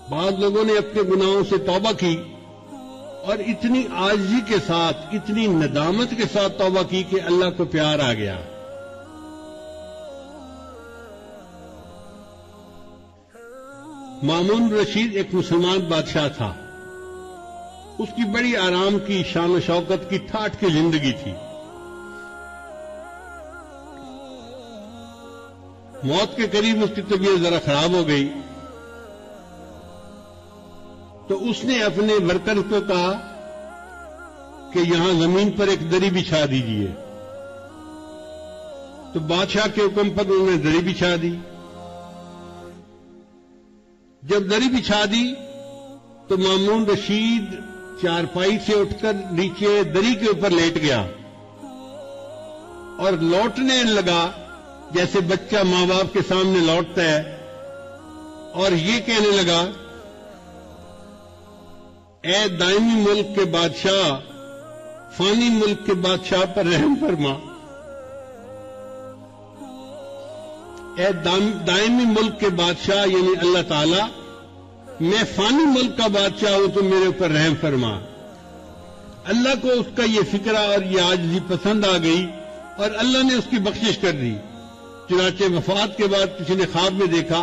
بعض لوگوں نے اپنے گناہوں سے توبہ کی اور اتنی عاجزی کے ساتھ، اتنی ندامت کے ساتھ توبہ کی کہ اللہ کو پیار آ گیا۔ مامون رشید ایک مسلمان بادشاہ تھا، اس کی بڑی آرام کی، شان و شوکت کی، ٹھاٹھ کی زندگی تھی۔ موت کے قریب اس کی طبیعت ذرا خراب ہو گئی تو اس نے اپنے ورکر کو کہا کہ یہاں زمین پر ایک دری بچھا دیجیے۔ تو بادشاہ کے حکم پر انہوں نے دری بچھا دی۔ جب دری بچھا دی تو مامون رشید چارپائی سے اٹھ کر نیچے دری کے اوپر لیٹ گیا اور لوٹنے لگا جیسے بچہ ماں باپ کے سامنے لوٹتا ہے، اور یہ کہنے لگا، اے دائمی ملک کے بادشاہ، فانی ملک کے بادشاہ پر رحم فرما۔ اے دائمی ملک کے بادشاہ یعنی اللہ تعالی، میں فانی ملک کا بادشاہ ہوں، تو میرے اوپر رحم فرما۔ اللہ کو اس کا یہ فکرہ اور یہ عاجزی پسند آ گئی اور اللہ نے اس کی بخشش کر دی۔ چنانچہ وفات کے بعد کسی نے خواب میں دیکھا،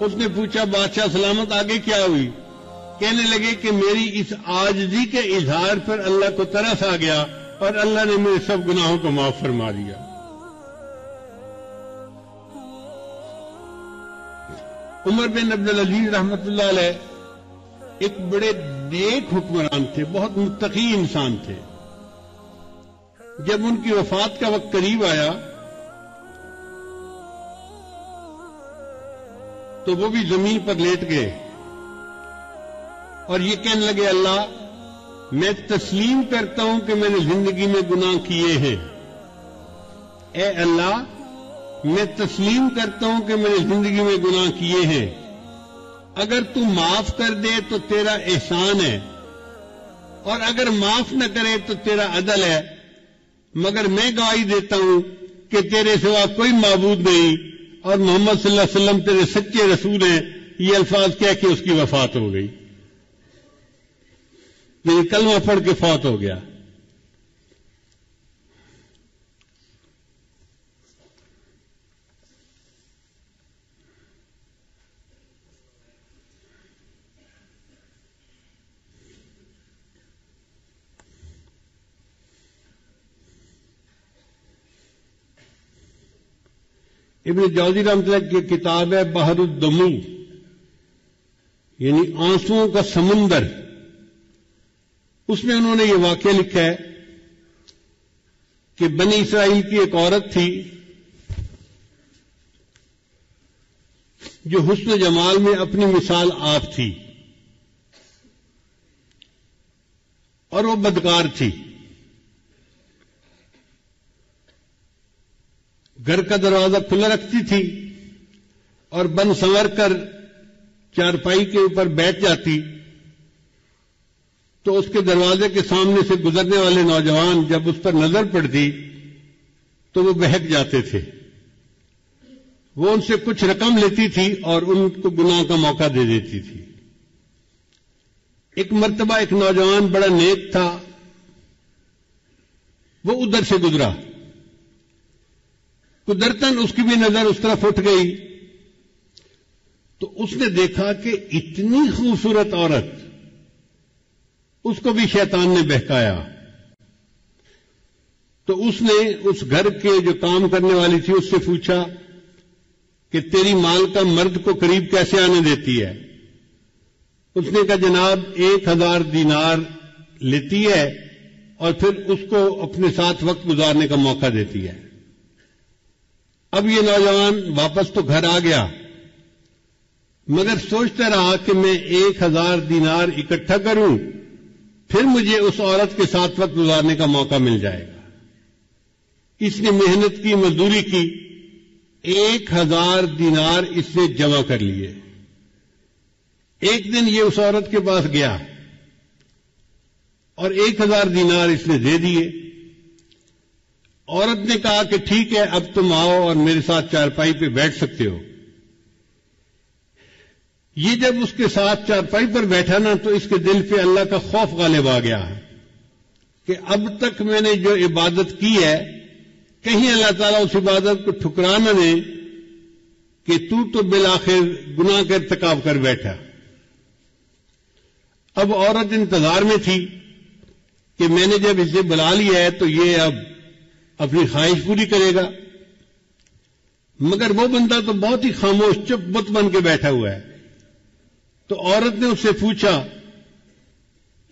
اس نے پوچھا، بادشاہ سلامت، آگے کیا ہوئی؟ کہنے لگے کہ میری اس عاجزی کے اظہار پر اللہ کو ترس آ گیا اور اللہ نے میرے سب گناہوں کو معاف فرما دیا۔ عمر بن عبدالعزیز رحمۃ اللہ علیہ ایک بڑے نیک حکمران تھے، بہت متقی انسان تھے۔ جب ان کی وفات کا وقت قریب آیا تو وہ بھی زمین پر لیٹ گئے اور یہ کہنے لگے، اللہ، میں تسلیم کرتا ہوں کہ میں نے زندگی میں گناہ کیے ہیں۔ اے اللہ، میں تسلیم کرتا ہوں کہ میں نے زندگی میں گناہ کیے ہیں، اگر تو معاف کر دے تو تیرا احسان ہے، اور اگر معاف نہ کرے تو تیرا عدل ہے، مگر میں گواہی دیتا ہوں کہ تیرے سوا کوئی معبود نہیں اور محمد صلی اللہ علیہ وسلم تیرے سچے رسول ہیں۔ یہ الفاظ کہہ کے اس کی وفات ہو گئی، یعنی کلمہ پڑھ کے فوت ہو گیا۔ ابن جوزی رحمۃ اللہ کی کتاب ہے بحر الدموع، یعنی آنسوؤں کا سمندر، اس میں انہوں نے یہ واقعہ لکھا ہے کہ بنی اسرائیل کی ایک عورت تھی جو حسن و جمال میں اپنی مثال آپ تھی، اور وہ بدکار تھی۔ گھر کا دروازہ کھلا رکھتی تھی اور بن سنور کر چارپائی کے اوپر بیٹھ جاتی تو اس کے دروازے کے سامنے سے گزرنے والے نوجوان جب اس پر نظر پڑتی تو وہ بہک جاتے تھے۔ وہ ان سے کچھ رقم لیتی تھی اور ان کو گناہ کا موقع دے دیتی تھی۔ ایک مرتبہ ایک نوجوان بڑا نیک تھا، وہ ادھر سے گزرا، قدرتاً اس کی بھی نظر اس طرف اٹھ گئی تو اس نے دیکھا کہ اتنی خوبصورت عورت، اس کو بھی شیطان نے بہکایا۔ تو اس نے اس گھر کے جو کام کرنے والی تھی اس سے پوچھا کہ تیری مال کا مرد کو قریب کیسے آنے دیتی ہے؟ اس نے کہا جناب 1000 دینار لیتی ہے اور پھر اس کو اپنے ساتھ وقت گزارنے کا موقع دیتی ہے۔ اب یہ نوجوان واپس تو گھر آ گیا مگر سوچتا رہا کہ میں 1000 دینار اکٹھا کروں پھر مجھے اس عورت کے ساتھ وقت گزارنے کا موقع مل جائے گا۔ اس نے محنت کی، مزدوری کی، 1000 دینار اس نے جمع کر لیے۔ ایک دن یہ اس عورت کے پاس گیا اور 1000 دینار اس نے دے دیے عورت نے کہا کہ ٹھیک ہے، اب تم آؤ اور میرے ساتھ چارپائی پہ بیٹھ سکتے ہو۔ یہ جب اس کے ساتھ چارپائی پر بیٹھا نا تو اس کے دل پہ اللہ کا خوف غالب آ گیا کہ اب تک میں نے جو عبادت کی ہے کہیں اللہ تعالیٰ اس عبادت کو ٹھکرا نہ دے کہ تو بالآخر گناہ کا ارتکاب کر بیٹھا۔ اب عورت انتظار میں تھی کہ میں نے جب اسے بلا لیا ہے تو یہ اب اپنی خواہش پوری کرے گا، مگر وہ بندہ تو بہت ہی خاموش چپ بت بن کے بیٹھا ہوا ہے۔ تو عورت نے اس سے پوچھا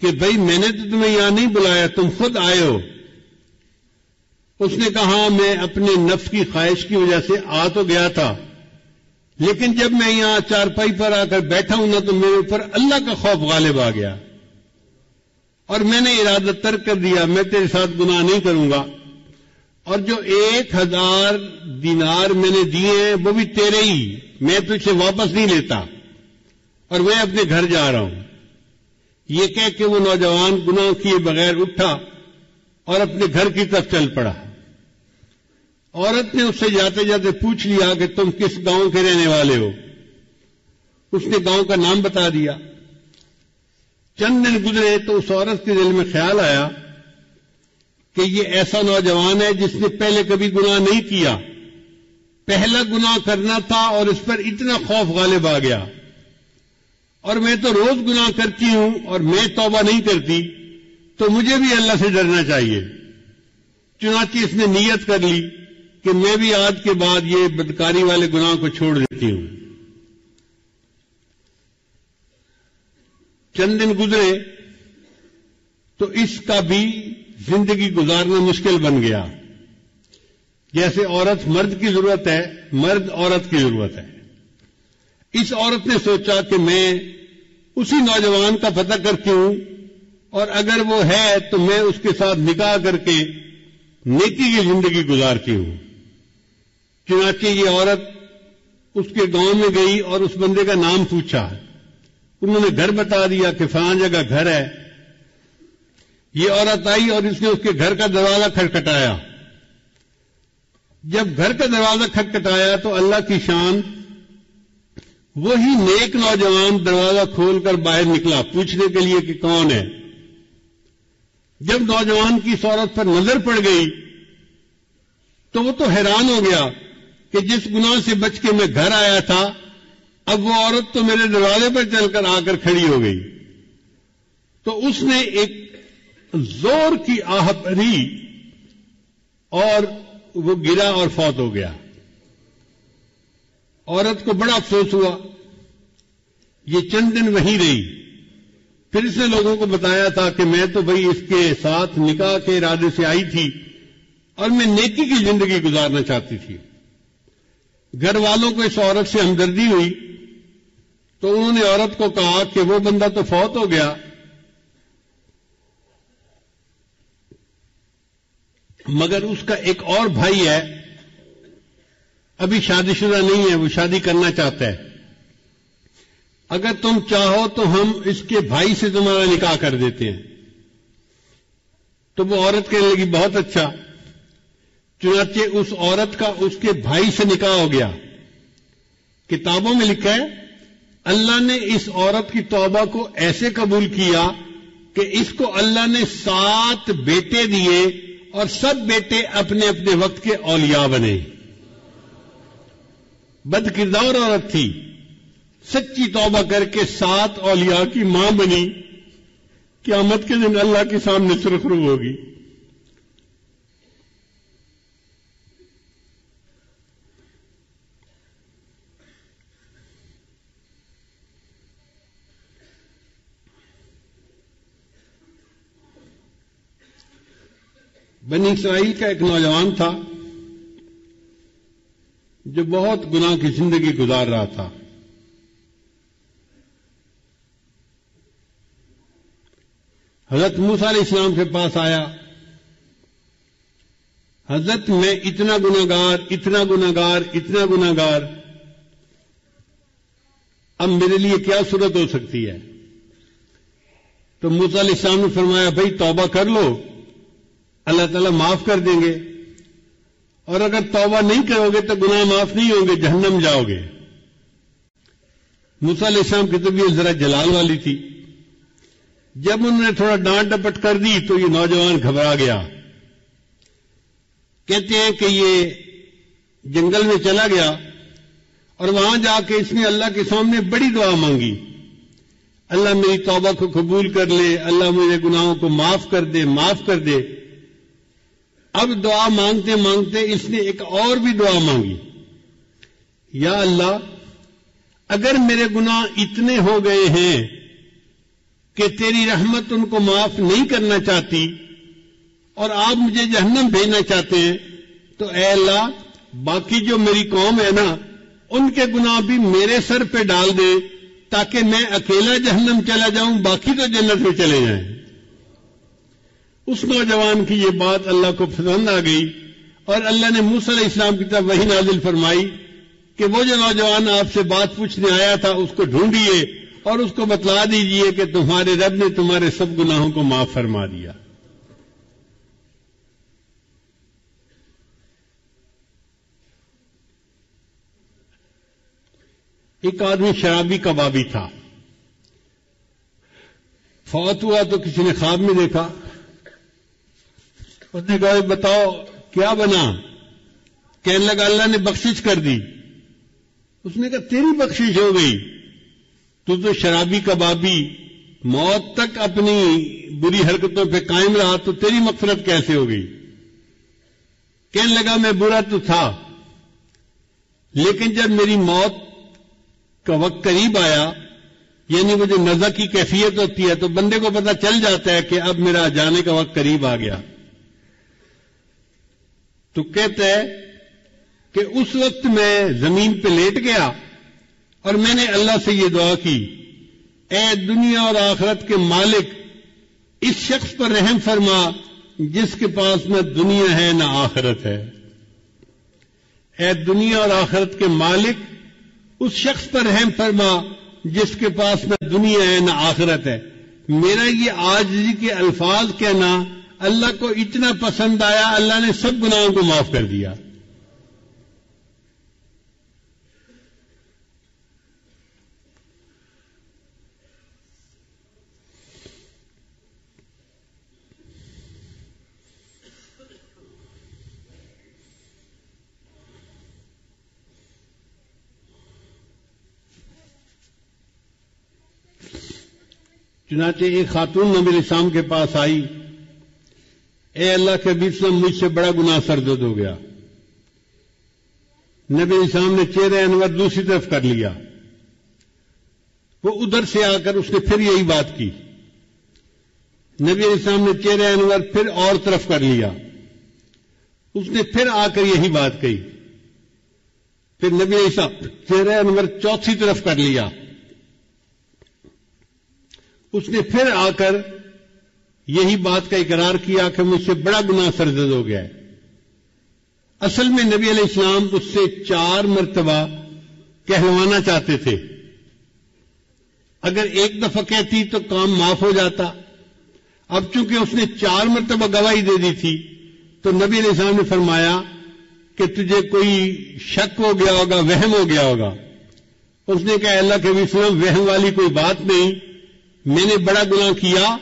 کہ بھائی میں نے تو تمہیں یہاں نہیں بلایا، تم خود آئے ہو۔ اس نے کہا میں اپنے نفس کی خواہش کی وجہ سے آ تو گیا تھا، لیکن جب میں یہاں چارپائی پر آ کر بیٹھا ہوں نا تو میرے اوپر اللہ کا خوف غالب آ گیا اور میں نے ارادہ ترک کر دیا، میں تیرے ساتھ گناہ نہیں کروں گا، اور جو 1000 دینار میں نے دیے ہیں وہ بھی تیرے ہی، میں تجھ سے واپس نہیں لیتا اور میں اپنے گھر جا رہا ہوں۔ یہ کہہ کے وہ نوجوان گناہ کیے بغیر اٹھا اور اپنے گھر کی طرف چل پڑا۔ عورت نے اس سے جاتے جاتے پوچھ لیا کہ تم کس گاؤں کے رہنے والے ہو؟ اس نے گاؤں کا نام بتا دیا۔ چند دن گزرے تو اس عورت کے دل میں خیال آیا کہ یہ ایسا نوجوان ہے جس نے پہلے کبھی گناہ نہیں کیا، پہلا گناہ کرنا تھا اور اس پر اتنا خوف غالب آ گیا، اور میں تو روز گناہ کرتی ہوں اور میں توبہ نہیں کرتی، تو مجھے بھی اللہ سے ڈرنا چاہیے۔ چنانچہ اس نے نیت کر لی کہ میں بھی آج کے بعد یہ بدکاری والے گناہ کو چھوڑ دیتی ہوں۔ چند دن گزرے تو اس کا بھی زندگی گزارنا مشکل بن گیا۔ جیسے عورت مرد کی ضرورت ہے، مرد عورت کی ضرورت ہے۔ اس عورت نے سوچا کہ میں اسی نوجوان کا پتہ کرتی ہوں اور اگر وہ ہے تو میں اس کے ساتھ نکاح کر کے نیکی کی زندگی گزارتی ہوں۔ چنانچہ یہ عورت اس کے گاؤں میں گئی اور اس بندے کا نام پوچھا، انہوں نے گھر بتا دیا کہ فلاں جگہ گھر ہے۔ یہ عورت آئی اور اس نے اس کے گھر کا دروازہ کھٹکھٹایا۔ جب گھر کا دروازہ کھٹکھٹایا تو اللہ کی شان، وہی نیک نوجوان دروازہ کھول کر باہر نکلا پوچھنے کے لیے کہ کون ہے۔ جب نوجوان کی اس عورت پر نظر پڑ گئی تو وہ تو حیران ہو گیا کہ جس گناہ سے بچ کے میں گھر آیا تھا اب وہ عورت تو میرے دروازے پر چل کر آ کر کھڑی ہو گئی۔ تو اس نے ایک زور کی آہ بھری اور وہ گرا اور فوت ہو گیا۔ عورت کو بڑا افسوس ہوا، یہ چند دن وہیں رہی۔ پھر اس نے لوگوں کو بتایا تھا کہ میں تو بھئی اس کے ساتھ نکاح کے ارادے سے آئی تھی اور میں نیکی کی زندگی گزارنا چاہتی تھی۔ گھر والوں کو اس عورت سے ہمدردی ہوئی تو انہوں نے عورت کو کہا کہ وہ بندہ تو فوت ہو گیا، مگر اس کا ایک اور بھائی ہے، ابھی شادی شدہ نہیں ہے، وہ شادی کرنا چاہتا ہے، اگر تم چاہو تو ہم اس کے بھائی سے تمہارا نکاح کر دیتے ہیں۔ تو وہ عورت کہنے لگی بہت اچھا۔ چنانچہ اس عورت کا اس کے بھائی سے نکاح ہو گیا۔ کتابوں میں لکھا ہے اللہ نے اس عورت کی توبہ کو ایسے قبول کیا کہ اس کو اللہ نے 7 بیٹے دیے اور سب بیٹے اپنے اپنے وقت کے اولیاء بنے۔ بد کردار عورت تھی، سچی توبہ کر کے 7 اولیاء کی ماں بنی، قیامت کے دن اللہ کے سامنے سرخ رو ہوگی۔ بنی اسرائیل کا ایک نوجوان تھا جو بہت گناہ کی زندگی گزار رہا تھا۔ حضرت موسیٰ علیہ السلام کے پاس آیا، حضرت میں اتنا گناہگار، اتنا گناہگار، اتنا گناہگار، اب میرے لیے کیا صورت ہو سکتی ہے؟ تو موسیٰ علیہ السلام نے فرمایا بھائی توبہ کر لو، اللہ تعالیٰ معاف کر دیں گے۔ اور اگر توبہ نہیں کرو گے تو گناہ معاف نہیں ہوں گے، جہنم جاؤ گے۔ موسیٰ علیہ السلام کی طبیعت ذرا جلال والی تھی، جب انہوں نے تھوڑا ڈانٹ ڈپٹ کر دی تو یہ نوجوان گھبرا گیا۔ کہتے ہیں کہ یہ جنگل میں چلا گیا اور وہاں جا کے اس نے اللہ کے سامنے بڑی دعا مانگی، اللہ میری توبہ کو قبول کر لے، اللہ میرے گناہوں کو معاف کر دے، معاف کر دے۔ اب دعا مانگتے مانگتے اس نے ایک اور بھی دعا مانگی، یا اللہ اگر میرے گناہ اتنے ہو گئے ہیں کہ تیری رحمت ان کو معاف نہیں کرنا چاہتی اور آپ مجھے جہنم بھیجنا چاہتے ہیں تو اے اللہ باقی جو میری قوم ہے نا ان کے گناہ بھی میرے سر پہ ڈال دے تاکہ میں اکیلا جہنم چلا جاؤں، باقی تو جنت میں چلے جائیں۔ اس نوجوان کی یہ بات اللہ کو پسند آ گئی اور اللہ نے موسیٰ علیہ السلام کی طرف وحی نازل فرمائی کہ وہ جو نوجوان آپ سے بات پوچھنے آیا تھا اس کو ڈھونڈیے اور اس کو بتلا دیجئے کہ تمہارے رب نے تمہارے سب گناہوں کو معاف فرما دیا۔ ایک آدمی شرابی کبابی تھا، فوت ہوا تو کسی نے خواب میں دیکھا، اس نے کہا بتاؤ کیا بنا؟ کہنے لگا اللہ نے بخشش کر دی۔ اس نے کہا تیری بخشش ہو گئی، تو شرابی کبابی موت تک اپنی بری حرکتوں پہ قائم رہا، تو تیری مغفرت کیسے ہو گئی؟ کہنے لگا میں برا تو تھا لیکن جب میری موت کا وقت قریب آیا، یعنی وہ جو نزع کی کیفیت ہوتی ہے تو بندے کو پتہ چل جاتا ہے کہ اب میرا جانے کا وقت قریب آ گیا، تو کہتا ہے کہ اس وقت میں زمین پہ لیٹ گیا اور میں نے اللہ سے یہ دعا کی، اے دنیا اور آخرت کے مالک اس شخص پر رحم فرما جس کے پاس نہ دنیا ہے نہ آخرت ہے۔ اے دنیا اور آخرت کے مالک اس شخص پر رحم فرما جس کے پاس نہ دنیا ہے نہ آخرت ہے۔ میرا یہ عاجزی کے الفاظ کہنا اللہ کو اتنا پسند آیا، اللہ نے سب گناہوں کو معاف کر دیا۔ چنانچہ ایک خاتون نبی علیہ السلام کے پاس آئی، اے اللہ کے حبیب صلی اللہ علیہ وسلم مجھ سے بڑا گناہ سرزد ہو گیا۔ نبی علیہ السلام نے چہرہ انور دوسری طرف کر لیا، وہ ادھر سے آ کر اس نے پھر یہی بات کی۔ نبی علیہ السلام نے چہرہ انور پھر اور طرف کر لیا، اس نے پھر آ کر یہی بات کہی۔ پھر نبی علیہ السلام چہرہ انور چوتھی طرف کر لیا، اس نے پھر آ کر یہی بات کا اقرار کیا کہ مجھ سے بڑا گناہ سرزد ہو گیا ہے۔ اصل میں نبی علیہ السلام اس سے 4 مرتبہ کہلوانا چاہتے تھے، اگر ایک دفعہ کہتی تو کام معاف ہو جاتا، اب چونکہ اس نے 4 مرتبہ گواہی دے دی تھی تو نبی علیہ السلام نے فرمایا کہ تجھے کوئی شک ہو گیا ہوگا، وہم ہو گیا ہوگا۔ اس نے کہا اللہ کے نبی صلی اللہ علیہ وسلم وہم والی کوئی بات نہیں، میں نے بڑا گناہ کیا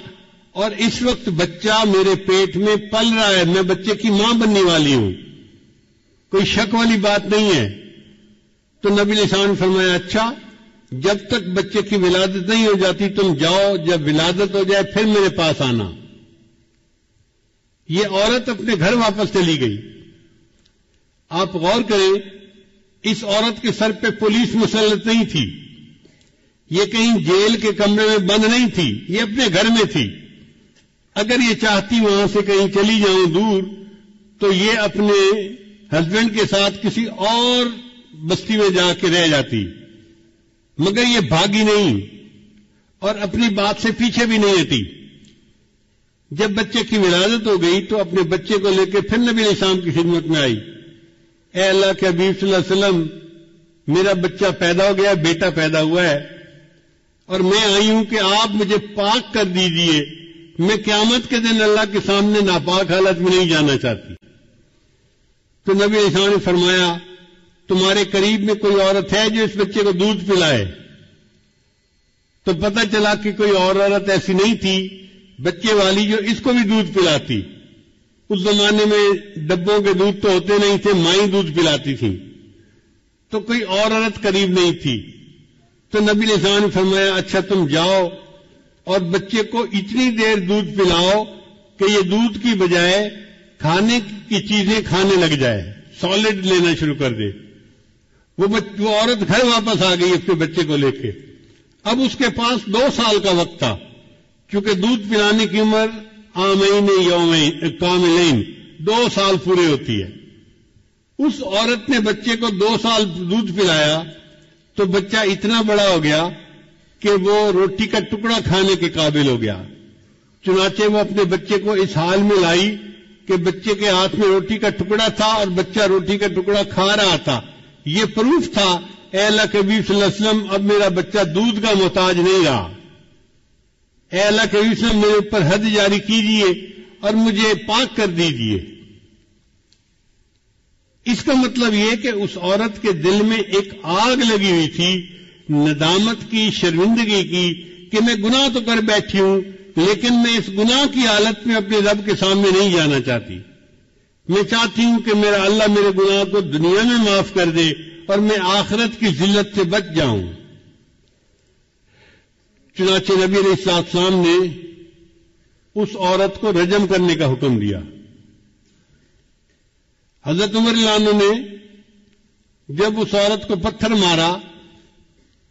اور اس وقت بچہ میرے پیٹ میں پل رہا ہے، میں بچے کی ماں بننے والی ہوں، کوئی شک والی بات نہیں ہے۔ تو نبی علیہ السلام نے فرمایا اچھا جب تک بچے کی ولادت نہیں ہو جاتی تم جاؤ، جب ولادت ہو جائے پھر میرے پاس آنا۔ یہ عورت اپنے گھر واپس چلی گئی۔ آپ غور کریں، اس عورت کے سر پہ پولیس مسلط نہیں تھی، یہ کہیں جیل کے کمرے میں بند نہیں تھی، یہ اپنے گھر میں تھی۔ اگر یہ چاہتی وہاں سے کہیں چلی جاؤں دور تو یہ اپنے ہسبینڈ کے ساتھ کسی اور بستی میں جا کے رہ جاتی، مگر یہ بھاگی نہیں اور اپنی بات سے پیچھے بھی نہیں ہٹی۔ جب بچے کی ولادت ہو گئی تو اپنے بچے کو لے کے پھر نبی علیہ السلام کی خدمت میں آئی، اے اللہ کے حبیب صلی اللہ علیہ وسلم میرا بچہ پیدا ہو گیا، بیٹا پیدا ہوا ہے اور میں آئی ہوں کہ آپ مجھے پاک کر دیجئے، میں قیامت کے دن اللہ کے سامنے ناپاک حالت میں نہیں جانا چاہتی۔ تو نبی علیہ السلام نے فرمایا تمہارے قریب میں کوئی عورت ہے جو اس بچے کو دودھ پلائے؟ تو پتہ چلا کہ کوئی اور عورت ایسی نہیں تھی بچے والی جو اس کو بھی دودھ پلاتی. اس زمانے میں ڈبوں کے دودھ تو ہوتے نہیں تھے، مائیں دودھ پلاتی تھیں، تو کوئی اور عورت قریب نہیں تھی. تو نبی علیہ السلام نے فرمایا اچھا تم جاؤ اور بچے کو اتنی دیر دودھ پلاؤ کہ یہ دودھ کی بجائے کھانے کی چیزیں کھانے لگ جائے، سالڈ لینا شروع کر دے. وہ عورت گھر واپس آ گئی اپنے بچے کو لے کے. اب اس کے پاس 2 سال کا وقت تھا، کیونکہ دودھ پلانے کی عمر عامین یومین کاملین 2 سال پورے ہوتی ہے. اس عورت نے بچے کو 2 سال دودھ پلایا تو بچہ اتنا بڑا ہو گیا کہ وہ روٹی کا ٹکڑا کھانے کے قابل ہو گیا. چنانچہ وہ اپنے بچے کو اس حال میں لائی کہ بچے کے ہاتھ میں روٹی کا ٹکڑا تھا اور بچہ روٹی کا ٹکڑا کھا رہا تھا. یہ پروف تھا اے اللہ کے نبی صلی اللہ علیہ وسلم اب میرا بچہ دودھ کا محتاج نہیں رہا. اے اللہ کے نبی صلی اللہ علیہ وسلم میرے اوپر حد جاری کیجئے اور مجھے پاک کر دیجئے. اس کا مطلب یہ کہ اس عورت کے دل میں ایک آگ لگی ہوئی تھی ندامت کی، شرمندگی کی کہ میں گناہ تو کر بیٹھی ہوں لیکن میں اس گناہ کی حالت میں اپنے رب کے سامنے نہیں جانا چاہتی. میں چاہتی ہوں کہ میرا اللہ میرے گناہ کو دنیا میں معاف کر دے اور میں آخرت کی ذلت سے بچ جاؤں. چنانچہ نبی علیہ السلام نے اس عورت کو رجم کرنے کا حکم دیا. حضرت عمر رضی اللہ عنہ نے جب اس عورت کو پتھر مارا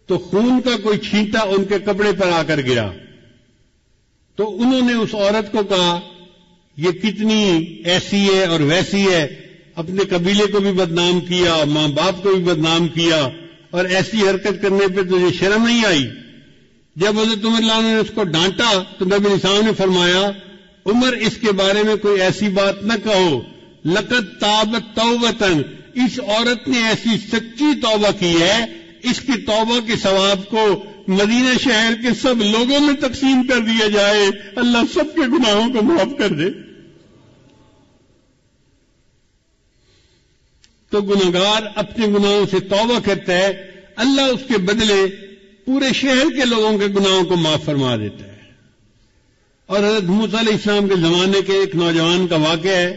تو خون کا کوئی چھینٹا ان کے کپڑے پر آ کر گرا. تو انہوں نے اس عورت کو کہا یہ کتنی ایسی ہے اور ویسی ہے، اپنے قبیلے کو بھی بدنام کیا، ماں باپ کو بھی بدنام کیا، اور ایسی حرکت کرنے پہ تجھے شرم نہیں آئی. جب حضرت عمر اللہ نے اس کو ڈانٹا تو نبی علیہ السلام نے فرمایا عمر اس کے بارے میں کوئی ایسی بات نہ کہو، لقد تابت توبتن، اس عورت نے ایسی سچی توبہ کی ہے، اس کی توبہ کے ثواب کو مدینہ شہر کے سب لوگوں میں تقسیم کر دیا جائے، اللہ سب کے گناہوں کو معاف کر دے. تو گناہگار اپنے گناہوں سے توبہ کرتا ہے، اللہ اس کے بدلے پورے شہر کے لوگوں کے گناہوں کو معاف فرما دیتا ہے. اور حضرت موسیٰ علیہ السلام کے زمانے کے ایک نوجوان کا واقعہ ہے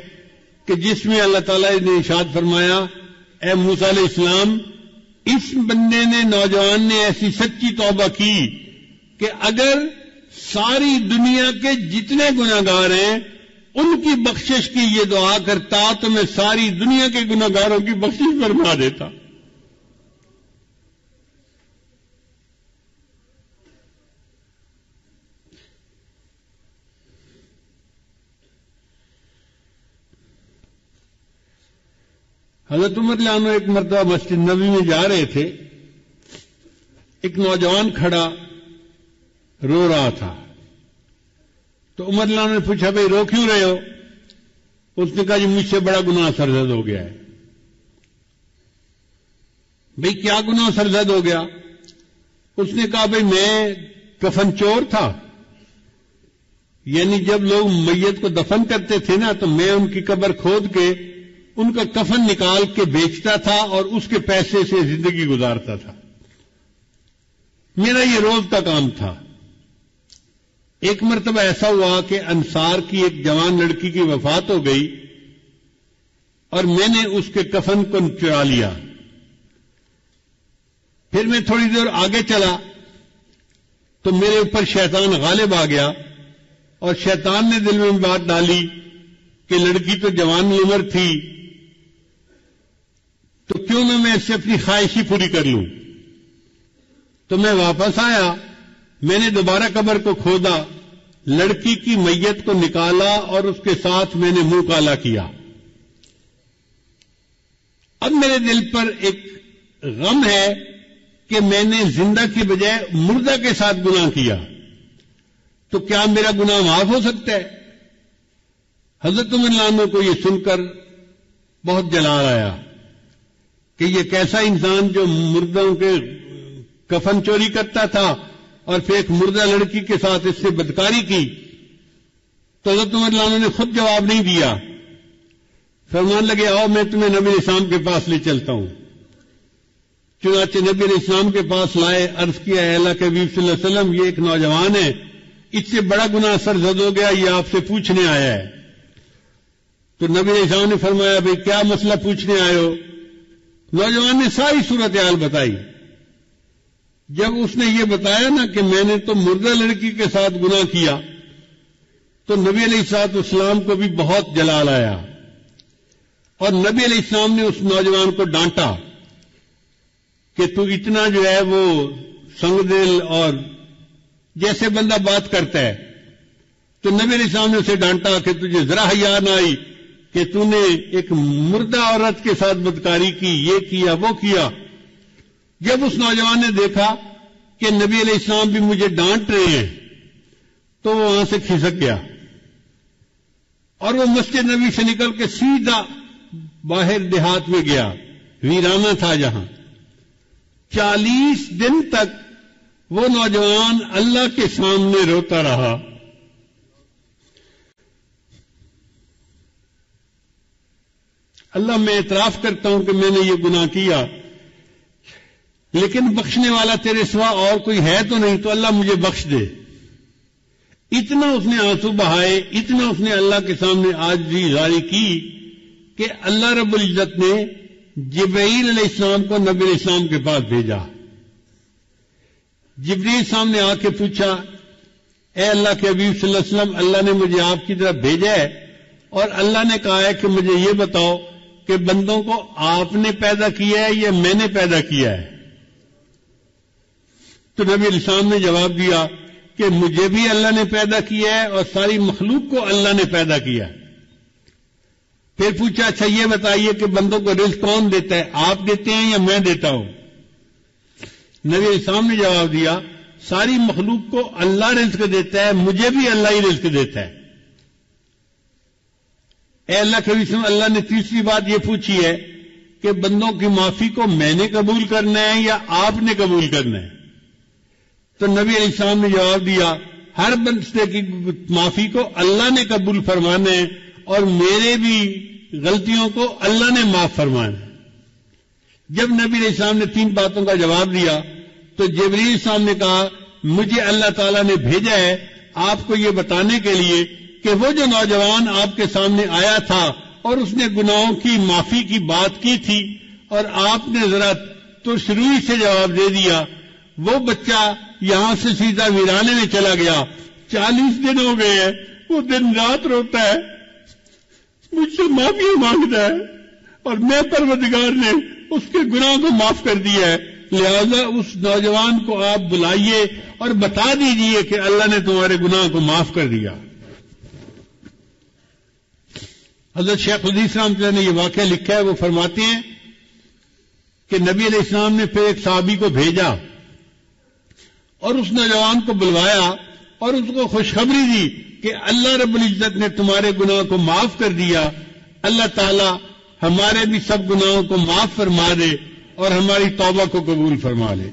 کہ جس میں اللہ تعالیٰ نے ارشاد فرمایا اے موسیٰ علیہ السلام اس بندے نے، نوجوان نے ایسی سچی توبہ کی کہ اگر ساری دنیا کے جتنے گناہگار ہیں ان کی بخشش کی یہ دعا کرتا تو میں ساری دنیا کے گناہگاروں کی بخشش فرما دیتا. حضرت عمر رضی اللہ عنہ ایک مرتبہ مسجد نبوی میں جا رہے تھے، ایک نوجوان کھڑا رو رہا تھا. تو عمر رضی اللہ عنہ نے پوچھا بھائی رو کیوں رہے ہو؟ اس نے کہا جی مجھ سے بڑا گناہ سرزد ہو گیا ہے. بھئی کیا گناہ سرزد ہو گیا؟ اس نے کہا بھئی میں کفن چور تھا، یعنی جب لوگ میت کو دفن کرتے تھے نا تو میں ان کی قبر کھود کے ان کا کفن نکال کے بیچتا تھا اور اس کے پیسے سے زندگی گزارتا تھا. میرا یہ روز کا کام تھا. ایک مرتبہ ایسا ہوا کہ انصار کی ایک جوان لڑکی کی وفات ہو گئی اور میں نے اس کے کفن کو چرا لیا. پھر میں تھوڑی دیر آگے چلا تو میرے اوپر شیطان غالب آ گیا اور شیطان نے دل میں بات ڈالی کہ لڑکی تو جوان عمر تھی تو کیوں نہ میں اس سے اپنی خواہش ہی پوری کر لوں. تو میں واپس آیا، میں نے دوبارہ قبر کو کھودا، لڑکی کی میت کو نکالا اور اس کے ساتھ میں نے منہ کالا کیا. اب میرے دل پر ایک غم ہے کہ میں نے زندہ کی بجائے مردہ کے ساتھ گناہ کیا، تو کیا میرا گناہ معاف ہو سکتا ہے؟ حضرت عمر رضی اللہ عنہ کو یہ سن کر بہت جلال آیا کہ یہ کیسا انسان جو مردوں کے کفن چوری کرتا تھا اور پھر ایک مردہ لڑکی کے ساتھ اس سے بدکاری کی. تو حضرت عمر رضی اللہ عنہ نے خود جواب نہیں دیا، فرمان لگے آؤ میں تمہیں نبی علیہ السلام کے پاس لے چلتا ہوں. چنانچہ نبی علیہ السلام کے پاس لائے. عرض کیا اے اللہ کے حبیب صلی اللہ علیہ وسلم یہ ایک نوجوان ہے, اس سے بڑا گناہ سرزد ہو گیا, یہ آپ سے پوچھنے آیا ہے. تو نبی علیہ السلام نے فرمایا بھئی کیا مسئلہ پوچھنے آئے ہو؟ نوجوان نے ساری صورتحال بتائی. جب اس نے یہ بتایا نا کہ میں نے تو مردہ لڑکی کے ساتھ گناہ کیا, تو نبی علیہ السلام کو بھی بہت جلال آیا, اور نبی علیہ السلام نے اس نوجوان کو ڈانٹا کہ تو اتنا جو ہے وہ سنگ دل اور جیسے بندہ بات کرتا ہے. تو نبی علیہ السلام نے اسے ڈانٹا کہ تجھے ذرا حیا نہ آئی کہ تو نے ایک مردہ عورت کے ساتھ بدکاری کی, یہ کیا وہ کیا. جب اس نوجوان نے دیکھا کہ نبی علیہ السلام بھی مجھے ڈانٹ رہے ہیں تو وہ وہاں سے کھسک گیا, اور وہ مسجد نبی سے نکل کے سیدھا باہر دیہات میں گیا, ویرانہ تھا جہاں. 40 دن تک وہ نوجوان اللہ کے سامنے روتا رہا. اللہ میں اعتراف کرتا ہوں کہ میں نے یہ گناہ کیا, لیکن بخشنے والا تیرے سوا اور کوئی ہے تو نہیں, تو اللہ مجھے بخش دے. اتنا اس نے آنسو بہائے, اتنا اس نے اللہ کے سامنے عاجزی ظاہر کی کہ اللہ رب العزت نے جبرائیل علیہ السلام کو نبی علیہ السلام کے پاس بھیجا. جبرائیل السلام نے آ کے پوچھا اے اللہ کے حبیب صلی اللہ علیہ وسلم, اللہ نے مجھے آپ کی طرف بھیجا ہے اور اللہ نے کہا ہے کہ مجھے یہ بتاؤ کہ بندوں کو آپ نے پیدا کیا ہے یا میں نے پیدا کیا ہے؟ تو نبی علیہ السلام نے جواب دیا کہ مجھے بھی اللہ نے پیدا کیا ہے اور ساری مخلوق کو اللہ نے پیدا کیا ہے. پھر پوچھا اچھا یہ بتائیے کہ بندوں کو رزق کون دیتا ہے, آپ دیتے ہیں یا میں دیتا ہوں؟ نبی علیہ السلام نے جواب دیا ساری مخلوق کو اللہ رزق دیتا ہے, مجھے بھی اللہ ہی رزق دیتا ہے. اے اللہ کے وسلم, اللہ نے تیسری بات یہ پوچھی ہے کہ بندوں کی معافی کو میں نے قبول کرنا ہے یا آپ نے قبول کرنا ہے؟ تو نبی علیہ السلام نے جواب دیا ہر بندے کی معافی کو اللہ نے قبول فرمانا ہے اور میرے بھی غلطیوں کو اللہ نے معاف فرمانا ہے. جب نبی علیہ السلام نے 3 باتوں کا جواب دیا تو جبرائیل السلام نے کہا مجھے اللہ تعالیٰ نے بھیجا ہے آپ کو یہ بتانے کے لیے کہ وہ جو نوجوان آپ کے سامنے آیا تھا اور اس نے گناہوں کی معافی کی بات کی تھی اور آپ نے ذرا ترش روئی سے جواب دے دیا, وہ بچہ یہاں سے سیدھا ویرانے میں چلا گیا. 40 دن ہو گئے ہیں, وہ دن رات روتا ہے, مجھ سے معافی مانگتا ہے اور میں پروردگار نے اس کے گناہ کو معاف کر دیا ہے. لہذا اس نوجوان کو آپ بلائیے اور بتا دیجئے کہ اللہ نے تمہارے گناہ کو معاف کر دیا. حضرت شیخ الحدیث رحمۃ اللہ نے یہ واقعہ لکھا ہے, وہ فرماتے ہیں کہ نبی علیہ السلام نے پھر ایک صحابی کو بھیجا اور اس نوجوان کو بلوایا اور اس کو خوشخبری دی کہ اللہ رب العزت نے تمہارے گناہ کو معاف کر دیا. اللہ تعالی ہمارے بھی سب گناہوں کو معاف فرما دے اور ہماری توبہ کو قبول فرما لے.